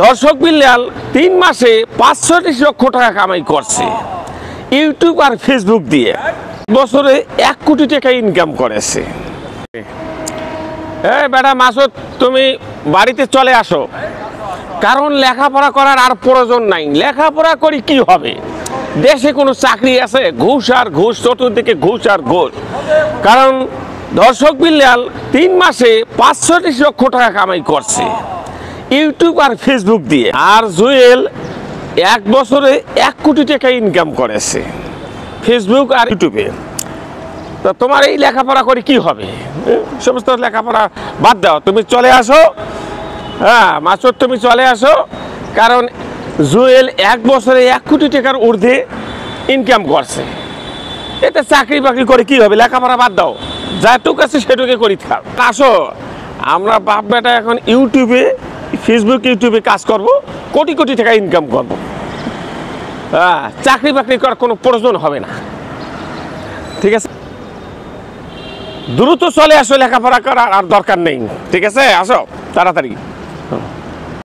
দর্শক বিল্লাল 3 মাসে 530 লক্ষ টাকা কামাই করছে ইউটিউব আর ফেসবুক দিয়ে। বছরে 1 কোটি টাকা ইনকাম করেছে। বেটা মাসুদ, তুমি বাড়িতে চলে আসো, কারণ লেখাপড়া করার আর প্রয়োজন নাই। লেখাপড়া করি কি হবে? দেশে কোনো চাকরি আছে? ঘুষ আর ঘুষ, চতুর্দিকে ঘুষ আর ঘুষ। কারণ দর্শক বিল্লাল 3 মাসে 530 লক্ষ টাকা কামাই করছে ইউটিউব আর ফেসবুক দিয়ে। আর জুয়েল 1 বছরে 1 কোটি টাকা ইনকাম করেছে ফেসবুক আর ইউটিউবে। তো তোমার এই লেখাপড়া করে কি হবে? সমস্ত লেখাপড়া বাদ দাও, তুমি চলে আসো। হ্যাঁ মাসুদ, তুমি চলে আসো, কারণ জুয়েল 1 বছরে 1 কোটি টাকার ঊর্ধ্বে ইনকাম করছে। এতে চাকরি বাকরি করে কি হবে? লেখাপড়া বাদ দাও, যাটুক আছে সেটুকে করি থাক। আসো, আমরা বাপ বেটা এখন ইউটিউবে, ফেসবুক, ইউটিউবে কাজ করব, কোটি কোটি টাকা ইনকাম করব। হ্যাঁ, চাকরি বাকরি করার কোনো প্রয়োজন হবে না। ঠিক আছে, দ্রুত চলে আসো, লেখাপড়া করার আর দরকার নেই। ঠিক আছে, আসো তাড়াতাড়ি।